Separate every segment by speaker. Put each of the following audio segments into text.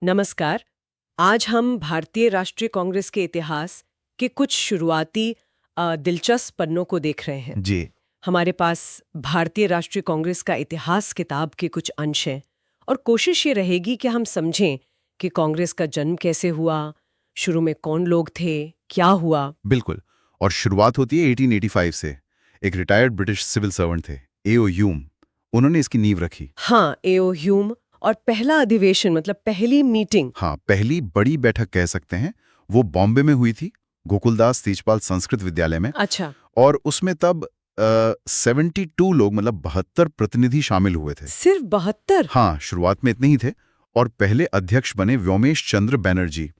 Speaker 1: नमस्कार। आज हम भारतीय राष्ट्रीय कांग्रेस के इतिहास के कुछ शुरुआती दिलचस्प पन्नों को देख रहे हैं।
Speaker 2: जी।
Speaker 1: हमारे पास भारतीय राष्ट्रीय कांग्रेस का इतिहास किताब के कुछ अंश हैं और कोशिश ये रहेगी कि हम समझें कि कांग्रेस का जन्म कैसे हुआ, शुरू में कौन लोग थे, क्या हुआ।
Speaker 2: बिल्कुल। और शुरुआत होती है 1885 से। एक रिटायर्ड ब्रिटिश सिविल सर्वेंट थे, एओ ह्यूम। उन्होंने इसकी नींव रखी।
Speaker 1: हाँ, एओ ह्यूम। और पहला अधिवेशन मतलब पहली मीटिंग।
Speaker 2: हाँ, पहली बड़ी बैठक कह सकते हैं, वो बॉम्बे में हुई थी, गोकुलदास तेजपाल संस्कृत विद्यालय में।
Speaker 1: अच्छा।
Speaker 2: और उसमें तब 72 लोग मतलब 72 प्रतिनिधि शामिल हुए थे।
Speaker 1: सिर्फ 72?
Speaker 2: हाँ, शुरुआत में इतने ही थे। और पहले अध्यक्ष बने व्योमेश चंद्र बैनर्जी,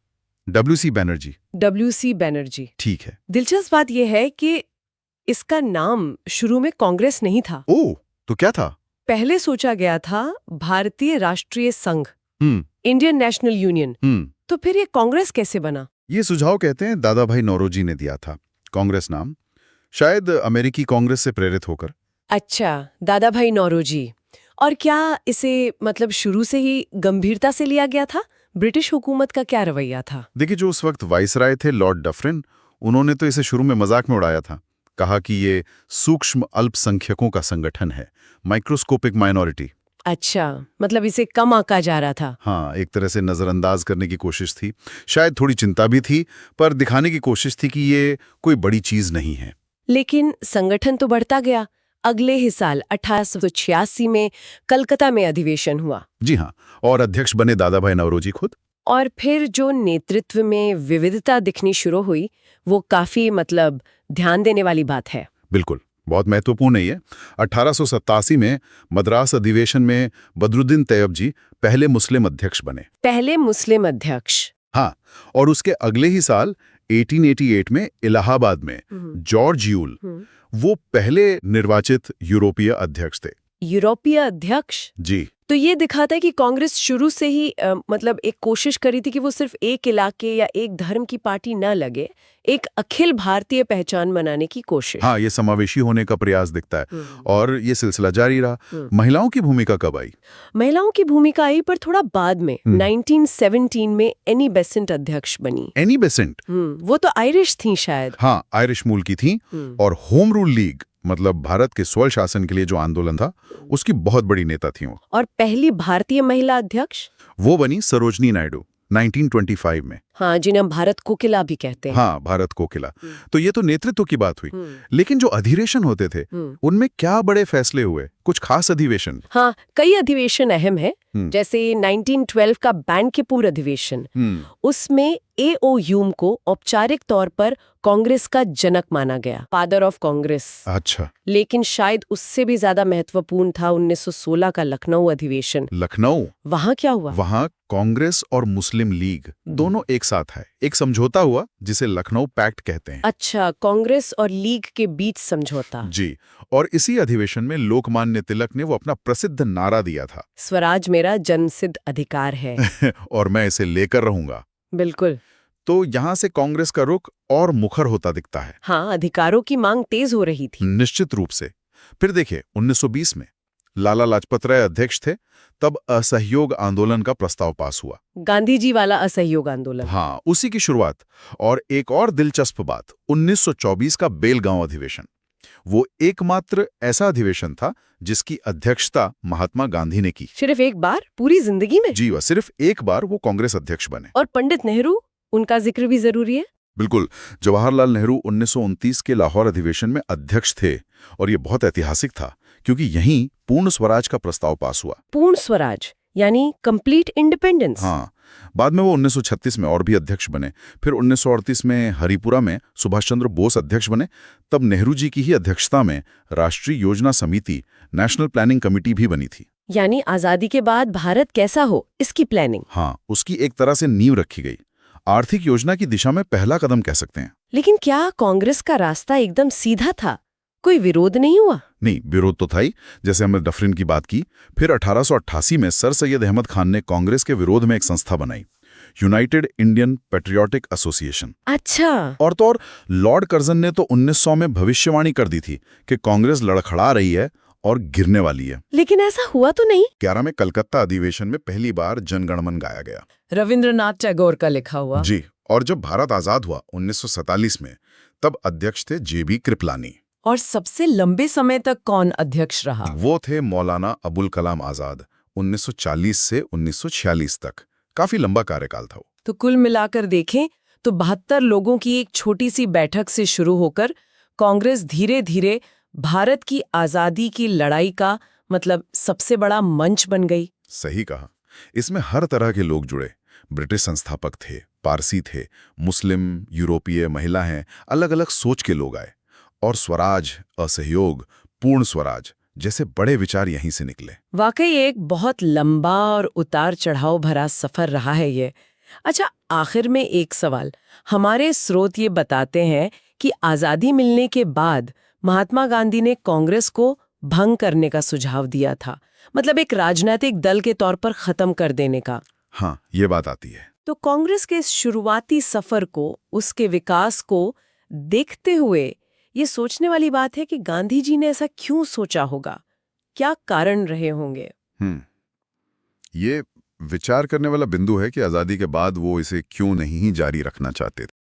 Speaker 2: डब्ल्यूसी बैनर्जी।
Speaker 1: डब्ल्यूसी बैनर्जी।
Speaker 2: ठीक है।
Speaker 1: दिलचस्प बात यह है कि इसका नाम शुरू में कांग्रेस नहीं था।
Speaker 2: ओह, तो क्या था?
Speaker 1: पहले सोचा गया था भारतीय राष्ट्रीय संघ,
Speaker 2: हम्म।
Speaker 1: Indian national union. तो फिर ये कांग्रेस कैसे बना?
Speaker 2: ये सुझाव कहते हैं दादा भाई नौरोजी ने दिया था, कांग्रेस नाम, शायद अमेरिकी कांग्रेस से प्रेरित होकर।
Speaker 1: अच्छा, दादा भाई नौरोजी। और क्या इसे मतलब शुरू से ही गंभीरता से लिया गया था? ब्रिटिश हुकूमत का क्या रवैया था?
Speaker 2: देखिए, जो उस वक्त वाइसराय थे लॉर्ड डफरिन, उन्होंने तो इसे शुरू में मजाक में उड़ाया था। कहा कि ये सूक्ष्म अल्पसंख्यकों का संगठन है, माइक्रोस्कोपिक माइनॉरिटी।
Speaker 1: अच्छा, मतलब इसे कम आंका जा रहा था।
Speaker 2: हाँ, एक तरह से नजरअंदाज करने की कोशिश थी। शायद थोड़ी चिंता भी थी, पर दिखाने की कोशिश थी कि ये कोई बड़ी चीज नहीं है।
Speaker 1: लेकिन संगठन तो बढ़ता गया। अगले ही साल 1886 में कलकत्ता में अधिवेशन हुआ।
Speaker 2: जी हाँ, और अध्यक्ष बने दादा भाई नौरोजी खुद।
Speaker 1: और फिर जो नेतृत्व में विविधता दिखनी शुरू हुई, वो काफी मतलब ध्यान देने वाली बात है।
Speaker 2: बिल्कुल, बहुत महत्वपूर्ण है ये। 1887 में मद्रास अधिवेशन में बदरुद्दीन तैयब जी पहले मुस्लिम अध्यक्ष बने।
Speaker 1: पहले मुस्लिम अध्यक्ष।
Speaker 2: हाँ, और उसके अगले ही साल 1888 में इलाहाबाद में जॉर्ज यूल, वो पहले निर्वाचित यूरोपीय अध्यक्ष थे।
Speaker 1: यूरोपीय अध्यक्ष?
Speaker 2: जी।
Speaker 1: तो ये दिखाता है कि कांग्रेस शुरू से ही मतलब एक कोशिश करी थी कि वो सिर्फ एक इलाके या एक धर्म की पार्टी न लगे, एक अखिल भारतीय पहचान बनाने की कोशिश।
Speaker 2: हाँ, ये समावेशी होने का प्रयास दिखता है। और ये सिलसिला जारी रहा। महिलाओं की भूमिका कब आई?
Speaker 1: महिलाओं की भूमिका आई पर थोड़ा बाद में। 1917 में एनी बेसेंट अध्यक्ष बनी।
Speaker 2: Annie Besant?
Speaker 1: वो तो आयरिश थी शायद।
Speaker 2: हाँ, आयरिश मूल की थी। और होम रूल लीग मतलब भारत के स्वल शासन के लिए जो आंदोलन था, उसकी बहुत बड़ी नेता थी वो।
Speaker 1: और पहली भारतीय महिला अध्यक्ष
Speaker 2: वो बनी सरोजनी नायडू 1925 में।
Speaker 1: हाँ, जिन्हें हम भारत कोकिला भी कहते हैं।
Speaker 2: हाँ, भारत कोकिला। तो ये तो नेतृत्व की बात हुई। लेकिन जो अधिवेशन होते थे, उनमें क्या बड़े फैसले हुए? कुछ खास अधिवेशन?
Speaker 1: हाँ, कई अधिवेशन अहम है। जैसे 1912 का बैंकेपुर अधिवेशन। उसमें एओ ह्यूम को औपचारिक तौर पर कांग्रेस का जनक माना गया, फादर ऑफ कांग्रेस।
Speaker 2: अच्छा।
Speaker 1: लेकिन शायद उससे भी ज्यादा महत्वपूर्ण था 1916 का लखनऊ अधिवेशन।
Speaker 2: लखनऊ?
Speaker 1: वहाँ क्या हुआ?
Speaker 2: वहाँ कांग्रेस और मुस्लिम लीग दोनों एक साथ है। एक समझौता हुआ जिसे लखनऊ पैक्ट कहते हैं।
Speaker 1: अच्छा, कांग्रेस और लीग के बीच समझौता।
Speaker 2: जी। और इसी अधिवेशन में लोकमान्य तिलक ने वो अपना प्रसिद्ध नारा दिया था,
Speaker 1: स्वराज मेरा जन्मसिद्ध अधिकार है।
Speaker 2: और मैं इसे लेकर रहूंगा।
Speaker 1: बिल्कुल।
Speaker 2: तो यहाँ से कांग्रेस का रुख और मुखर होता दिखता है।
Speaker 1: हाँ, अधिकारों की मांग तेज हो रही थी।
Speaker 2: निश्चित रूप से। फिर देखिए, 1920 में लाला लाजपत राय अध्यक्ष थे, तब असहयोग आंदोलन का प्रस्ताव पास हुआ।
Speaker 1: गांधी जी वाला असहयोग आंदोलन।
Speaker 2: हाँ, उसी की शुरुआत। और एक और दिलचस्प बात, 1924 का बेलगांव अधिवेशन। वो एकमात्र ऐसा अधिवेशन था जिसकी अध्यक्षता महात्मा गांधी ने की।
Speaker 1: सिर्फ एक बार पूरी जिंदगी में?
Speaker 2: जी, वह सिर्फ एक बार वो कांग्रेस अध्यक्ष बने।
Speaker 1: और पंडित नेहरू, उनका जिक्र भी जरूरी है।
Speaker 2: बिल्कुल। जवाहरलाल नेहरू 1929 के लाहौर अधिवेशन में अध्यक्ष थे, और ये बहुत ऐतिहासिक था क्योंकि यहीं पूर्ण स्वराज का प्रस्ताव पास हुआ।
Speaker 1: पूर्ण स्वराज यानी कंप्लीट इंडिपेंडेंस।
Speaker 2: हाँ, बाद में वो 1936 में और भी अध्यक्ष बने। फिर 1938 में हरिपुरा में सुभाष चंद्र बोस अध्यक्ष बने। तब नेहरू जी की ही अध्यक्षता में राष्ट्रीय योजना समिति, नेशनल प्लानिंग कमेटी भी बनी थी।
Speaker 1: यानी आजादी के बाद भारत कैसा हो, इसकी प्लानिंग।
Speaker 2: हाँ, उसकी एक तरह से नींव रखी गई। आर्थिक योजना की दिशा में पहला कदम कह सकते हैं।
Speaker 1: लेकिन क्या कांग्रेस का रास्ता एकदम सीधा था? कोई विरोध नहीं हुआ?
Speaker 2: नहीं, विरोध तो था ही, जैसे हमने डफरिन की बात की। फिर 1888 में सर सैयद अहमद खान ने कांग्रेस के विरोध में एक संस्था बनाई, यूनाइटेड इंडियन पेट्रियाटिक एसोसिएशन।
Speaker 1: अच्छा।
Speaker 2: और तो और लॉर्ड कर्जन ने तो 1900 में भविष्यवाणी कर दी थी कि कांग्रेस लड़खड़ा रही है और गिरने वाली है।
Speaker 1: लेकिन ऐसा हुआ तो नहीं।
Speaker 2: 11 में कलकत्ता अधिवेशन में पहली बार जनगणमन गाया गया।
Speaker 1: रविंद्रनाथ टैगोर का लिखा हुआ।
Speaker 2: जी, और जब भारत आजाद हुआ 1947 में, तब अध्यक्ष थे जेबी कृपलानी।
Speaker 1: और सबसे लंबे समय तक कौन अध्यक्ष रहा?
Speaker 2: वो थे मौलाना अबुल कलाम आजाद, 1940 से 1946 तक। काफी लंबा कार्यकाल था वो।
Speaker 1: तो कुल मिलाकर देखें तो 72 लोगों की एक छोटी सी बैठक से शुरू होकर कांग्रेस धीरे धीरे भारत की आजादी की लड़ाई का सबसे बड़ा मंच बन गई।
Speaker 2: सही कहा। इसमें हर तरह के लोग जुड़े। ब्रिटिश संस्थापक थे, पारसी थे, मुस्लिम, यूरोपीय, महिला हैं, अलग अलग सोच के लोग आए। और स्वराज, असहयोग, पूर्ण स्वराज जैसे बड़े विचार यहीं से निकले।
Speaker 1: वाकई एक बहुत लंबा और उतार चढ़ाव भरा सफर रहा है ये। अच्छा, आखिर में एक सवाल। हमारे स्रोत ये बताते हैं कि आज़ादी मिलने के बाद महात्मा गांधी ने कांग्रेस को भंग करने का सुझाव दिया था, एक राजनीतिक दल के तौर पर खत्म कर देने का।
Speaker 2: हाँ, ये बात आती है।
Speaker 1: तो कांग्रेस के इस शुरुआती सफर को, उसके विकास को देखते हुए ये सोचने वाली बात है कि गांधी जी ने ऐसा क्यों सोचा होगा, क्या कारण रहे होंगे।
Speaker 2: ये विचार करने वाला बिंदु है कि आजादी के बाद वो इसे क्यों नहीं जारी रखना चाहते थे।